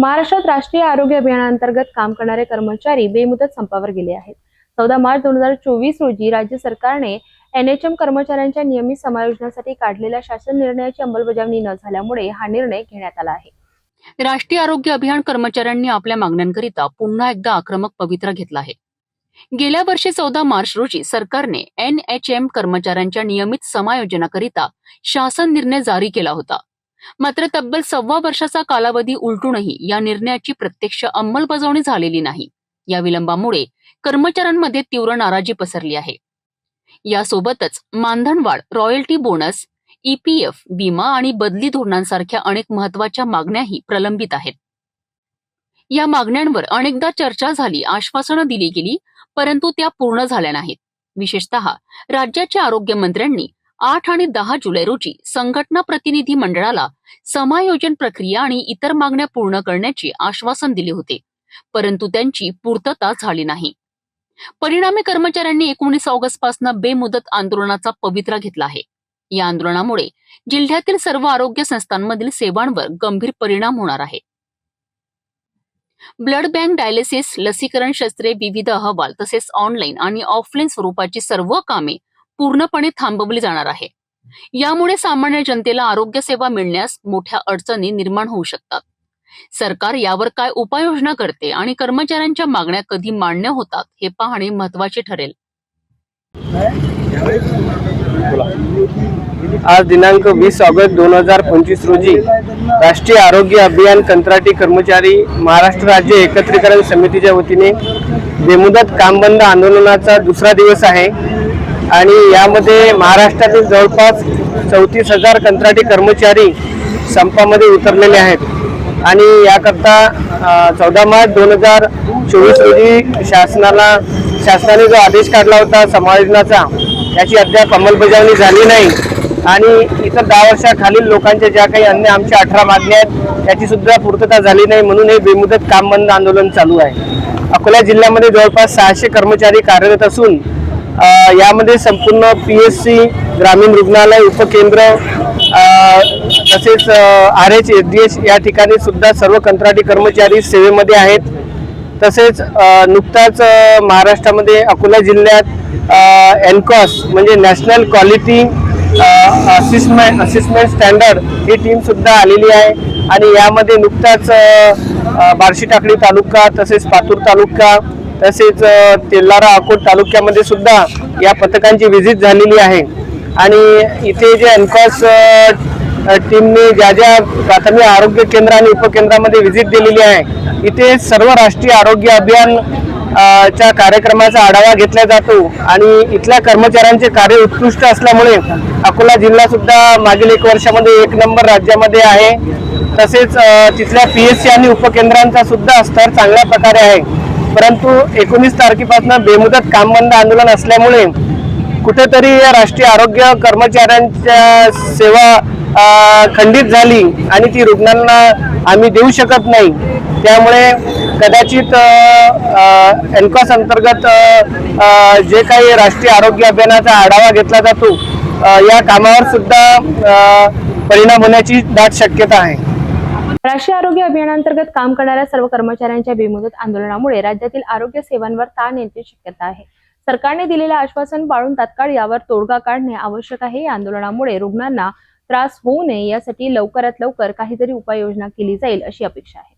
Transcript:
महाराष्ट्रात राष्ट्रीय आरोग्य अभियानांतर्गत काम करणारे कर्मचारी बेमुदत संपावर गेले आहेत। 14 मार्च 2024 रोजी राज्य सरकारने एनएचएम कर्मचाऱ्यांच्या नियमित समायोजनासाठी काढलेल्या शासन निर्णयाची अंमलबजावणी न झाल्यामुळे हा निर्णय घेण्यात आला आहे। राष्ट्रीय आरोग्य अभियान कर्मचाऱ्यांनी आपल्या मागण्यांकरिता पुन्हा एकदा आक्रमक पवित्रा घेतला आहे। गेल्या वर्षी 14 मार्च रोजी सरकारने एनएचएम कर्मचाऱ्यांच्या नियमित समायोजनाकरिता शासन निर्णय जारी केला होता। मात्र तब्बल 1.25 वर्षाचा कालावधी उलटूनही या निर्णयाची प्रत्यक्ष अंमलबजावणी झालेली नाही। या विलंबामुळे कर्मचाऱ्यांमध्ये तीव्र नाराजी पसरली आहे। यासोबतच मानधनवाढ, रॉयल्टी बोनस, ईपीएफ, विमा आणि बदली धोरणांसारख्या अनेक महत्वाच्या मागण्याही प्रलंबित आहेत। या मागण्यांवर अनेकदा चर्चा झाली, आश्वासनं दिली गेली, परंतु त्या पूर्ण झाल्या नाहीत। विशेषतः राज्याच्या आरोग्य मंत्र्यांनी 8 आणि 10 जुलै रोजी संघटना प्रतिनिधी मंडळाला समायोजन प्रक्रिया आणि इतर मागण्या पूर्ण करण्याचे आश्वासन दिले होते, परंतु त्यांची पूर्तता झाली नाही। परिणामी कर्मचाऱ्यांनी 19 ऑगस्टपासून बेमुदत आंदोलनाचा पवित्रा घेतला आहे। या आंदोलनामुळे जिल्ह्यातील सर्व आरोग्य संस्थांमधील सेवांवर गंभीर परिणाम होणार आहे। ब्लड बँक, डायलिसिस, लसीकरण, शस्त्रे, विविध अहवाल तसेच ऑनलाईन आणि ऑफलाईन स्वरूपाची सर्व कामे पूर्णपणे थांबवली जाणार आहे। यामुळे सामान्य जनतेला आरोग्य सेवा मिळण्यास मोठ्या अडचणी निर्माण होऊ शकतात। सरकार यावर काय उपाययोजना करते आणि कर्मचाऱ्यांच्या मागण्या कधी मान्य होतात हे पाहणे महत्त्वाचे ठरेल। आज दिनांक 20 ऑगस्ट 2025 रोजी राष्ट्रीय आरोग्य अभियान कंत्राटी कर्मचारी महाराष्ट्र राज्य एकत्रीकरण समितीच्या वतीने बेमुदत काम बंद आंदोलनाचा दुसरा दिवस आहे आणि यामध्ये महाराष्ट्रातील जवळपास 34,000 कंत्राटी कर्मचारी संपामध्ये उतरलेले आहेत आणि याकरता 14 मार्च 2024 रोजी शासनाने जो आदेश काढला होता समायोजनाचा, याची अद्याप अंमलबजावणी झाली नाही आणि इतर 10 वर्षाखालील लोकांच्या ज्या काही अन्य आमच्या 18 मागण्या आहेत त्याची सुद्धा पूर्तता झाली नाही, म्हणून हे बेमुदत काम बंद आंदोलन चालू आहे। अकोला जिल्ह्यामध्ये जवळपास 600 कर्मचारी कार्यरत असून यामध्ये संपूर्ण पीएचसी, ग्रामीण रुग्णालय, उपकेंद्र तसेच RH, एसडीएच या ठिकाणी सुद्धा सर्व कंत्राटी कर्मचारी सेवेमध्ये आहेत। तसेच नुकताच महाराष्ट्रामध्ये अकोला जिल्ह्यात एनकॉस म्हणजे नॅशनल क्वालिटी असिस्टमेंट स्टँडर्ड ही टीम सुद्धा आलेली आहे आणि यामध्ये नुकताच बार्शी टाकळी तालुका, तसेच पातूर तालुका, तसेच तेलारा अकोट तालुक्यामध्ये सुद्धा या पथकांची व्हिजिट झालेली आहे आणि इथे जे एनकॉस टीमने ज्या ज्या प्राथमिक आरोग्य केंद्र आणि उपकेंद्रामध्ये व्हिजिट दिलेली आहे, इथे सर्व राष्ट्रीय आरोग्य अभियान च्या कार्यक्रमाचा आढावा घेतला जातो आणि इथल्या कर्मचाऱ्यांचे कार्य उत्कृष्ट असल्यामुळे अकोला जिल्हा सुद्धा मागील 1 वर्षामध्ये 1 नंबर राज्यामध्ये आहे। तसेच तिथल्या पीएचसी आणि उपकेंद्रांचा सुद्धा स्तर चांगल्या प्रकारे आहे, परंतु 19 तारखेपासून बेमुदत काम बंद आंदोलन असल्यामुळे कुठेतरी या राष्ट्रीय आरोग्य कर्मचाऱ्यांच्या सेवा खंडित झाली आणि ती रुग्णांना आम्ही देऊ शकत नाही। त्यामुळे कदाचित एनकॉस अंतर्गत जे काही राष्ट्रीय आरोग्य अभियानाचा आढावा घेतला जातो या कामावर सुद्धा परिणाम होण्याची दाट शक्यता आहे। राष्ट्रीय आरोग्य अभियानांतर्गत काम करणाऱ्या सर्व कर्मचाऱ्यांच्या बेमुदत आंदोलनामुळे राज्यातील आरोग्य सेवांवर ताण येण्याची शक्यता आहे। सरकारने दिलेले आश्वासन पाळून तात्काळ यावर तोडगा काढणे आवश्यक आहे। या आंदोलनामुळे रुग्णांना त्रास होऊ नये यासाठी लवकरात लवकर काहीतरी उपाययोजना केली जाईल अशी अपेक्षा आहे।